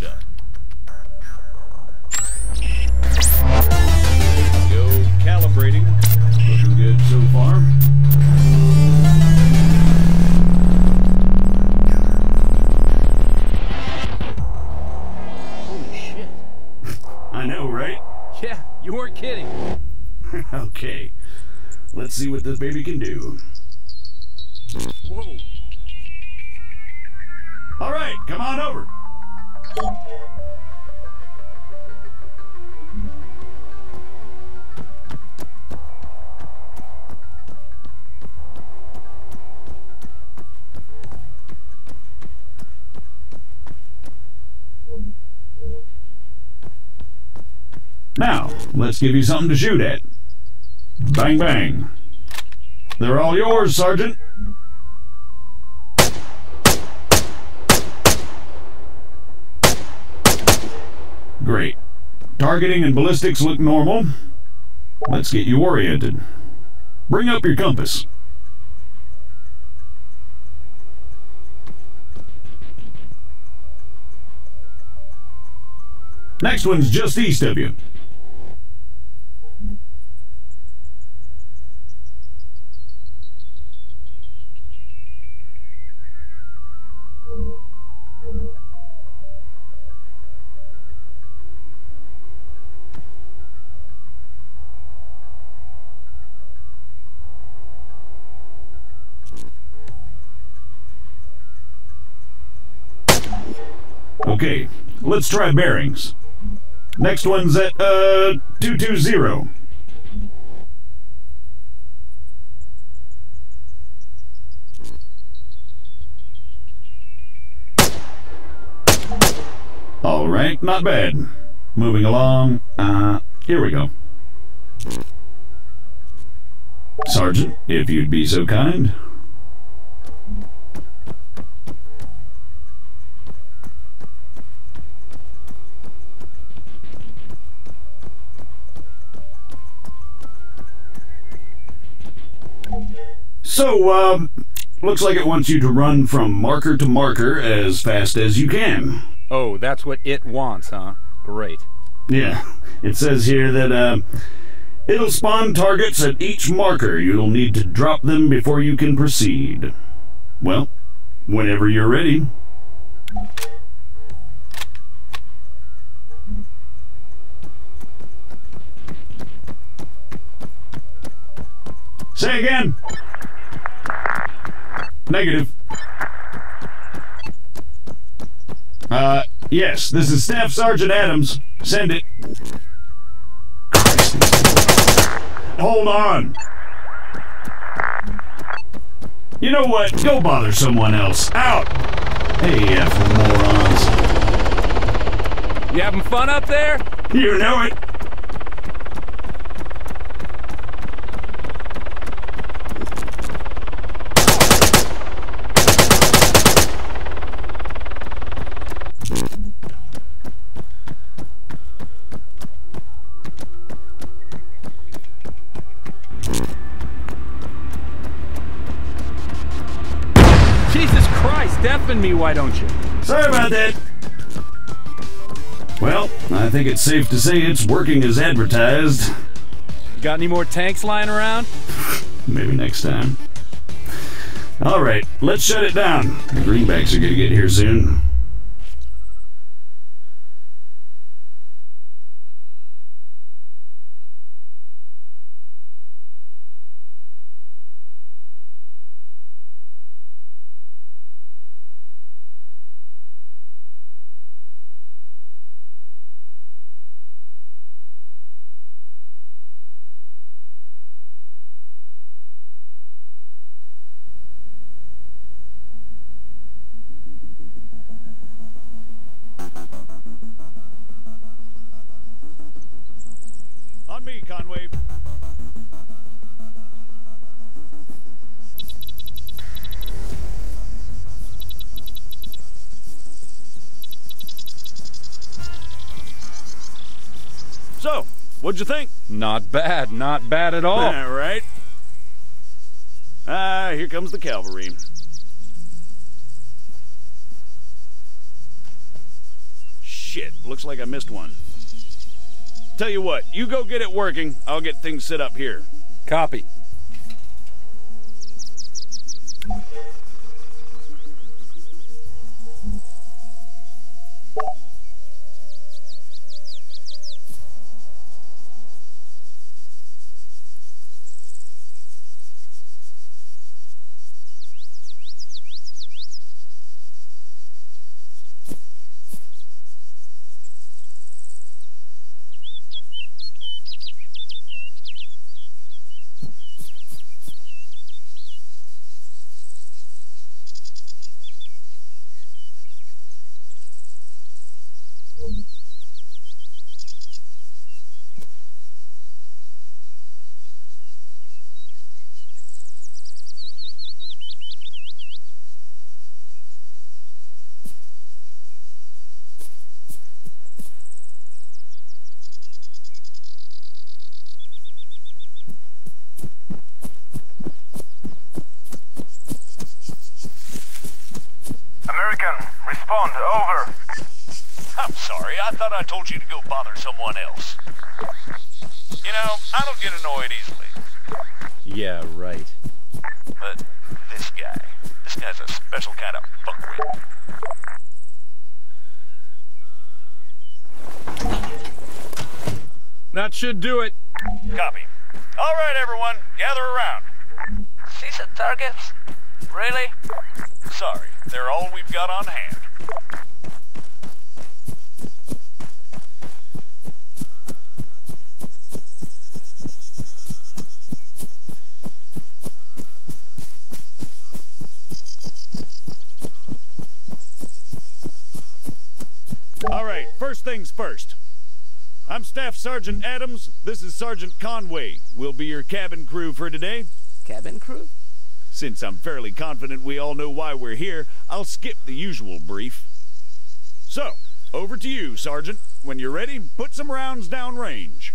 suit up. Go calibrating. Looking good so far. Holy shit. I know, right? Yeah, you weren't kidding. Okay. Let's see what this baby can do. Whoa. All right, come on over. Now, let's give you something to shoot at. Bang, bang. They're all yours, Sergeant. Great. Targeting and ballistics look normal. Let's get you oriented. Bring up your compass. Next one's just east of you. Okay, let's try bearings. Next one's at, 220. All right, not bad. Moving along. Here we go. Sergeant, if you'd be so kind. So, looks like it wants you to run from marker to marker as fast as you can. Oh, that's what it wants, huh? Great. Yeah, it says here that, it'll spawn targets at each marker. You'll need to drop them before you can proceed. Well, whenever you're ready. Say again. Negative. Yes, this is Staff Sergeant Adams. Send it. Hold on. You know what? Go bother someone else. Out! Hey, morons. You having fun up there? You know it. Deafen me, why don't you? Sorry about that. Well, I think it's safe to say it's working as advertised. Got any more tanks lying around? Maybe next time. Alright, let's shut it down. The greenbacks are gonna get here soon. On me, Conway. So, what'd you think? Not bad at all. All right. Here comes the cavalry. Shit, looks like I missed one. Tell you what, you go get it working. I'll get things set up here. Copy. Respond, over. I'm sorry, I thought I told you to go bother someone else. You know, I don't get annoyed easily. Yeah, right. But this guy's a special kind of fuckwit. That should do it. Copy. All right, everyone, gather around. See some targets? Really? Sorry, they're all we've got on hand. All right, first things first. I'm Staff Sergeant Adams. This is Sergeant Conway. We'll be your cabin crew for today. Cabin crew? Since I'm fairly confident we all know why we're here, I'll skip the usual brief. So, over to you, Sergeant. When you're ready, put some rounds down range.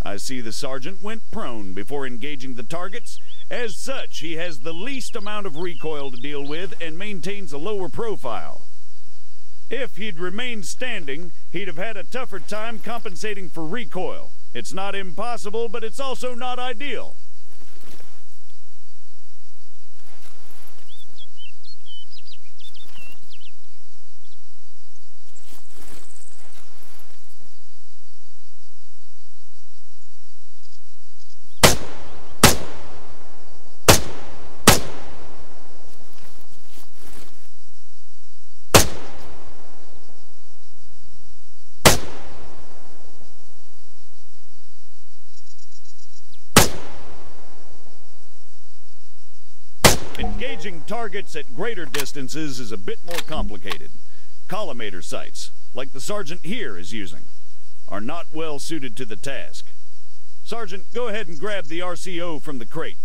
I see the sergeant went prone before engaging the targets. As such, he has the least amount of recoil to deal with and maintains a lower profile. If he'd remained standing, he'd have had a tougher time compensating for recoil. It's not impossible, but it's also not ideal. Engaging targets at greater distances is a bit more complicated. Collimator sights, like the sergeant here is using, are not well suited to the task. Sergeant, go ahead and grab the RCO from the crate.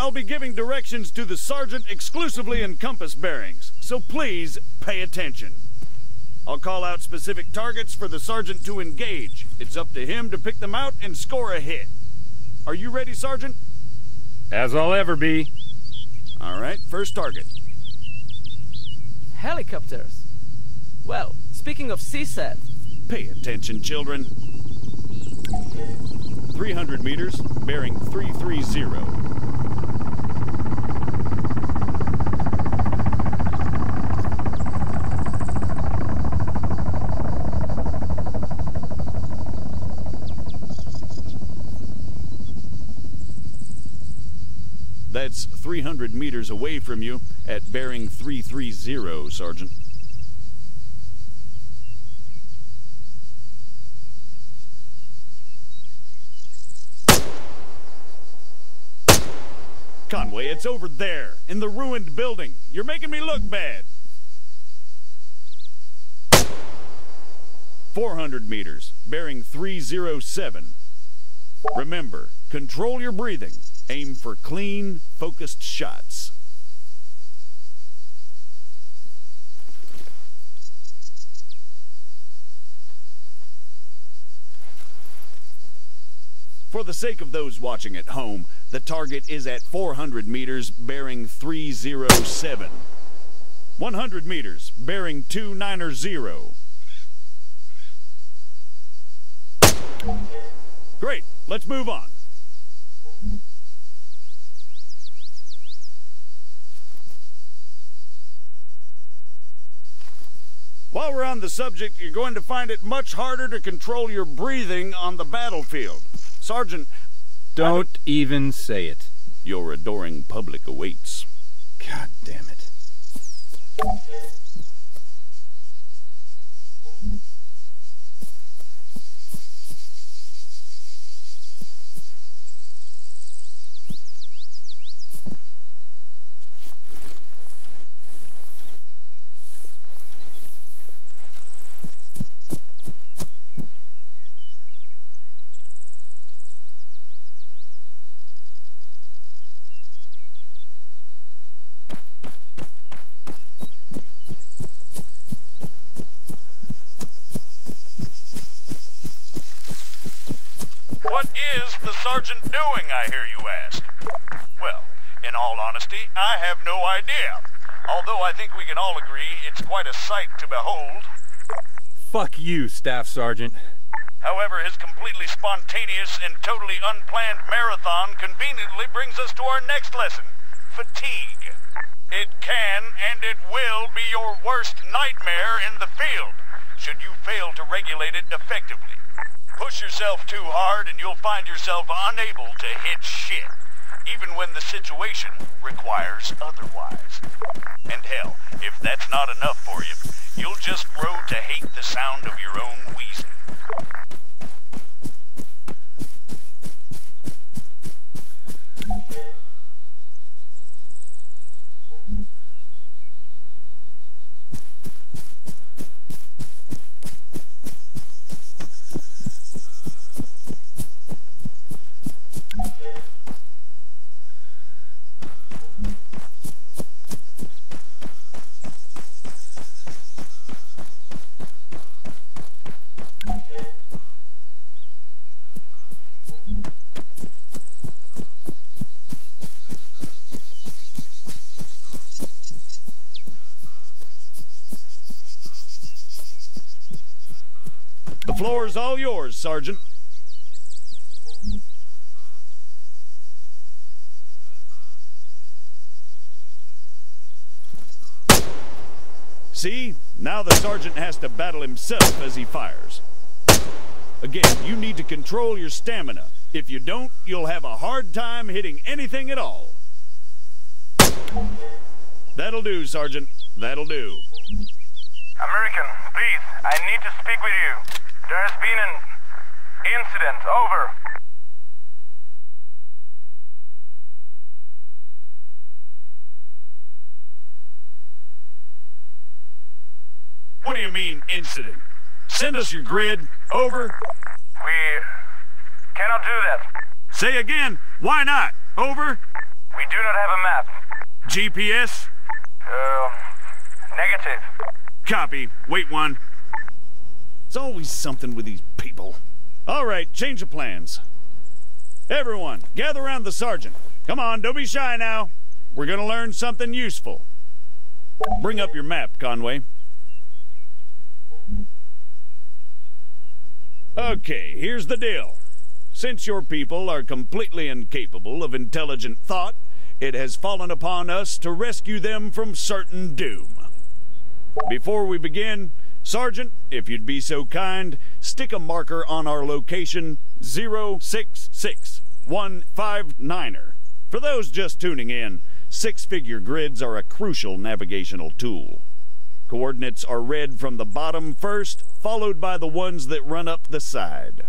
I'll be giving directions to the sergeant exclusively in compass bearings, so please pay attention. I'll call out specific targets for the sergeant to engage. It's up to him to pick them out and score a hit. Are you ready, Sergeant? As I'll ever be. All right, first target. Helicopters. Well, speaking of CSAT. Pay attention, children. 300 meters, bearing 330. That's 300 meters away from you at bearing 330, Sergeant. Conway, it's over there, in the ruined building. You're making me look bad. 400 meters, bearing 307. Remember, control your breathing. Aim for clean, focused shots. For the sake of those watching at home, the target is at 400 meters, bearing 307. 100 meters, bearing 290. Great, let's move on. While we're on the subject, you're going to find it much harder to control your breathing on the battlefield. Sergeant... Don't even say it. Your adoring public awaits. God damn it. What is the sergeant doing, I hear you ask? Well, in all honesty, I have no idea. Although I think we can all agree it's quite a sight to behold. Fuck you, Staff Sergeant. However, his completely spontaneous and totally unplanned marathon conveniently brings us to our next lesson, fatigue. It can and it will be your worst nightmare in the field, should you fail to regulate it effectively. Push yourself too hard and you'll find yourself unable to hit shit, even when the situation requires otherwise. And hell, if that's not enough for you, you'll just grow to hate the sound of your own wheezing. The floor's all yours, Sergeant. See? Now the sergeant has to battle himself as he fires. Again, you need to control your stamina. If you don't, you'll have a hard time hitting anything at all. That'll do, Sergeant. That'll do. American, please, I need to speak with you. There has been an incident. Over. What do you mean, incident? Send us your grid. Over. We cannot do that. Say again. Why not? Over. We do not have a map. GPS? Negative. Copy. Wait one. It's always something with these people. All right, change of plans. Everyone, gather around the sergeant. Come on, don't be shy now. We're gonna learn something useful. Bring up your map, Conway. Okay, here's the deal. Since your people are completely incapable of intelligent thought, it has fallen upon us to rescue them from certain doom. Before we begin, Sergeant, if you'd be so kind, stick a marker on our location 066159er. For those just tuning in, six-figure grids are a crucial navigational tool. Coordinates are read from the bottom first, followed by the ones that run up the side.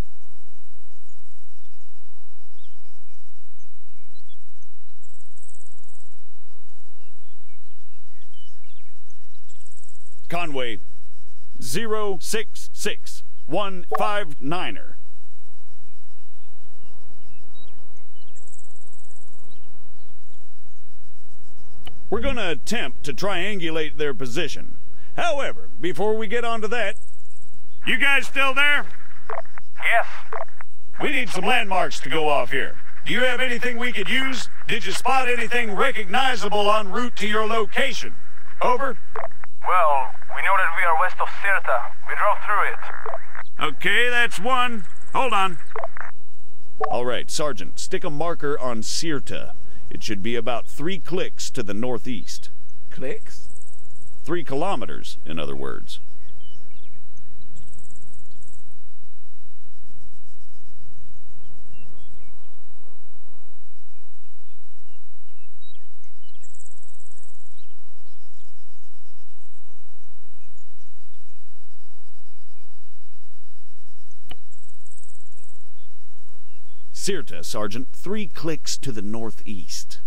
Conway, 066159er. We're going to attempt to triangulate their position. However, before we get onto that... You guys still there? Yes. We need some landmarks to go off here. Do you have anything we could use? Did you spot anything recognizable en route to your location? Over? Well, we know that we are west of Sirta. We drove through it. Okay, that's one. Hold on. All right, Sergeant, stick a marker on Sirta. It should be about 3 clicks to the northeast. Clicks? 3 kilometers, in other words. Sirta, Sergeant. 3 clicks to the northeast.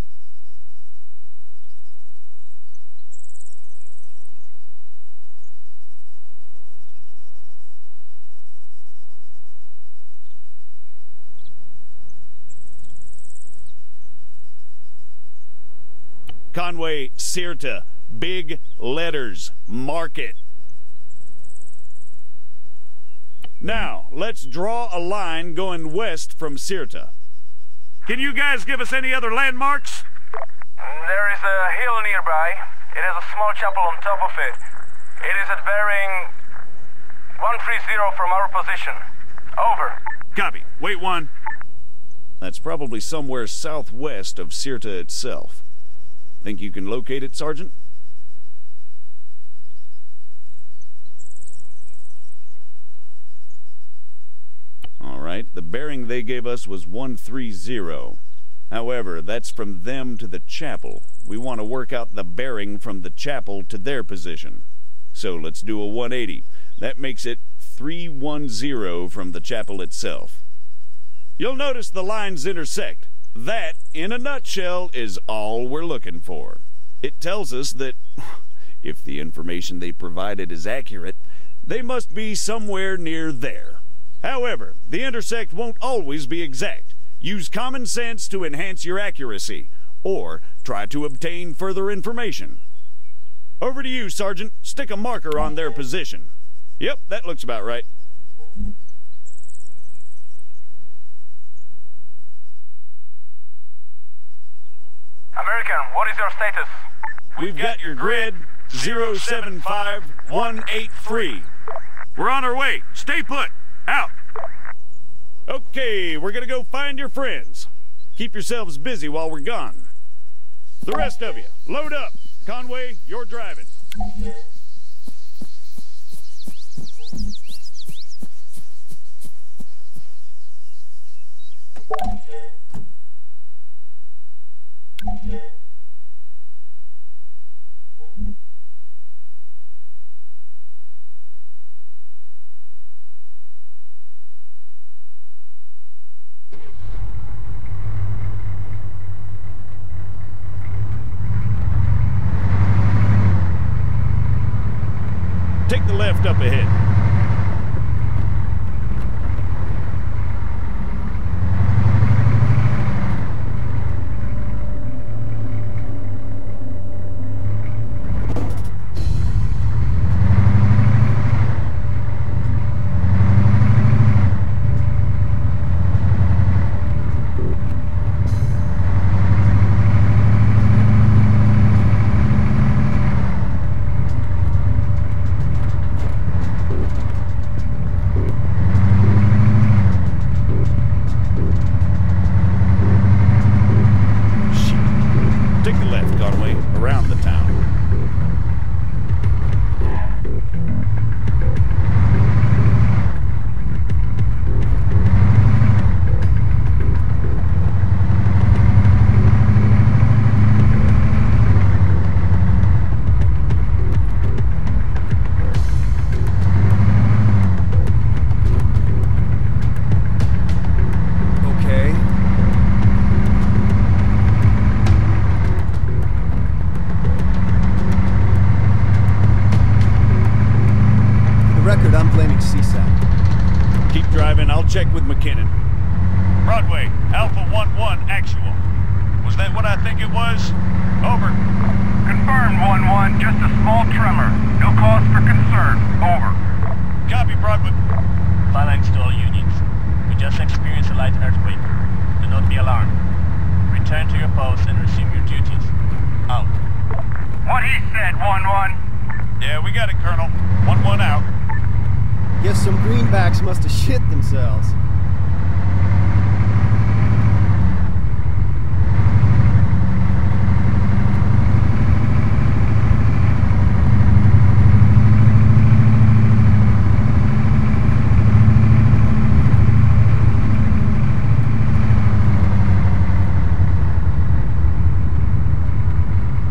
Conway, Sirta. Big letters. Mark it. Now, let's draw a line going west from Sirta. Can you guys give us any other landmarks? There is a hill nearby. It has a small chapel on top of it. It is at bearing 130 from our position. Over. Copy. Wait one. That's probably somewhere southwest of Sirta itself. Think you can locate it, Sergeant? All right, the bearing they gave us was 130. However, that's from them to the chapel. We want to work out the bearing from the chapel to their position. So let's do a 180. That makes it 310 from the chapel itself. You'll notice the lines intersect. That, in a nutshell, is all we're looking for. It tells us that, if the information they provided is accurate, they must be somewhere near there. However, the intersect won't always be exact. Use common sense to enhance your accuracy, or try to obtain further information. Over to you, Sergeant. Stick a marker on their position. Yep, that looks about right. American, what is your status? We've got your grid, 075183. We're on our way. Stay put. Out. Okay, we're gonna go find your friends. Keep yourselves busy while we're gone. The rest of you, load up. Conway, you're driving. Take the left up ahead. Conway, around the town. Check with McKinnon. Broadway, Alpha 1-1 actual. Was that what I think it was? Over. Confirmed, 1-1. Just a small tremor. No cause for concern. Over. Copy, Broadway. Phalanx to all units. We just experienced a light earthquake. Do not be alarmed. Return to your posts and resume your duties. Out. What he said, 1-1. Yeah, we got it, Colonel. 1-1 out. Guess some greenbacks must have shit themselves.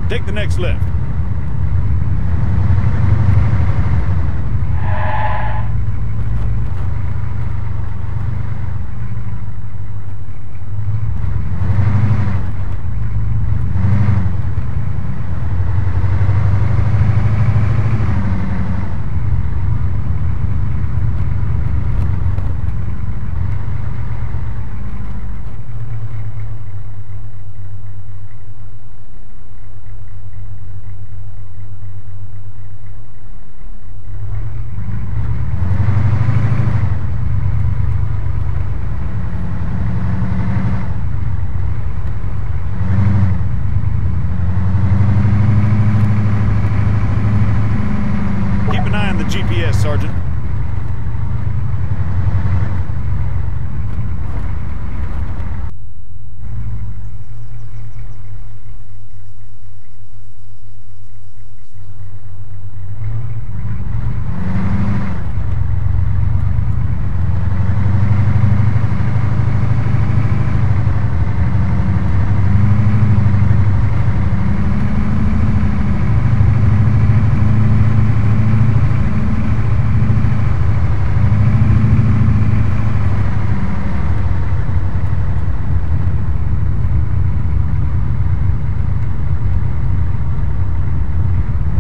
Take the next left. GPS, Sergeant.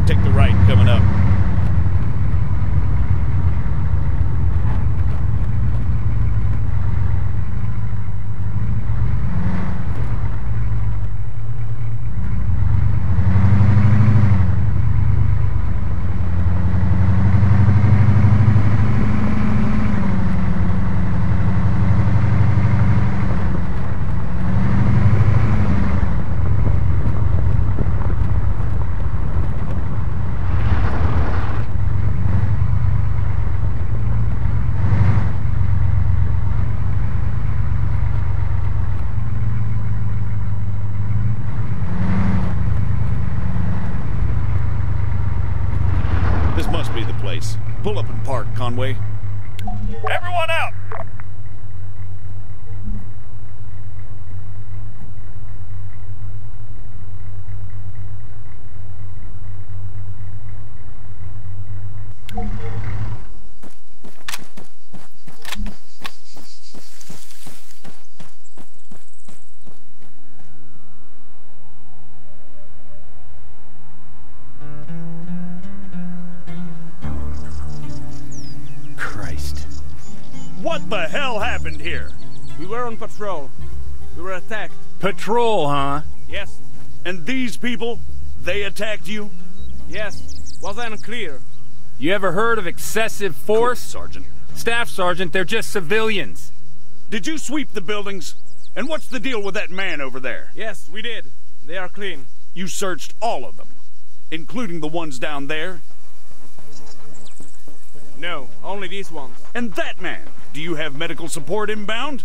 Take the right coming up. Pull up and park, Conway. Everyone out! What the hell happened here? We were on patrol. We were attacked. Patrol, huh? Yes. And these people, they attacked you? Yes. Was unclear. You ever heard of excessive force? Cool, Sergeant. Staff Sergeant, they're just civilians. Did you sweep the buildings? And what's the deal with that man over there? Yes, we did. They are clean. You searched all of them, including the ones down there? No, only these ones. And that man, do you have medical support inbound?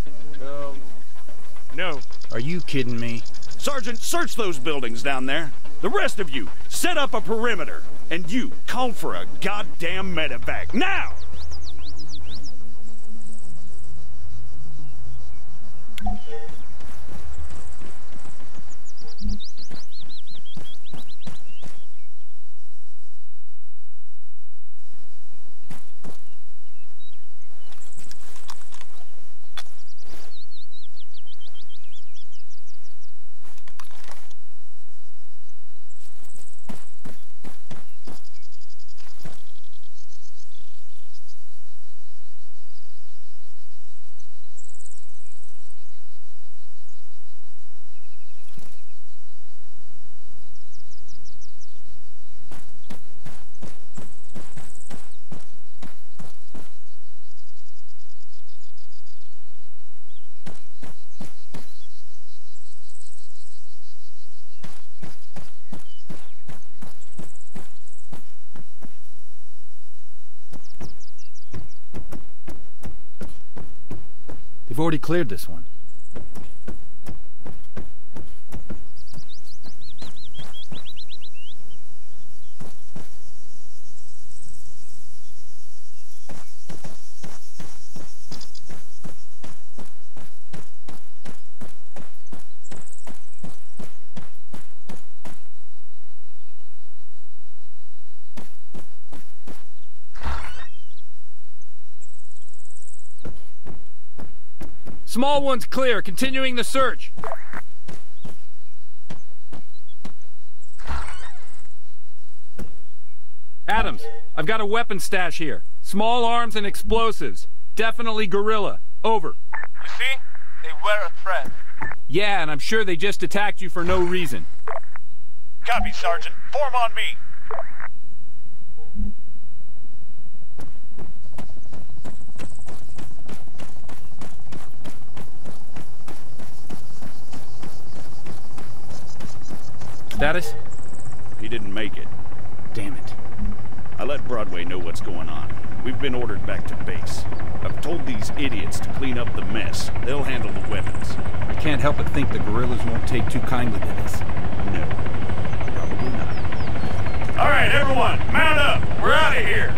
No. Are you kidding me? Sergeant, search those buildings down there. The rest of you, set up a perimeter. And you, call for a goddamn medevac, now! They've already cleared this one. Small one's clear, continuing the search. Adams, I've got a weapon stash here. Small arms and explosives. Definitely guerrilla. Over. You see? They were a threat. Yeah, and I'm sure they just attacked you for no reason. Copy, Sergeant. Form on me. Status? He didn't make it. Damn it. I let Broadway know what's going on. We've been ordered back to base. I've told these idiots to clean up the mess. They'll handle the weapons. I can't help but think the guerrillas won't take too kindly to this. No, probably not. All right, everyone, mount up. We're out of here.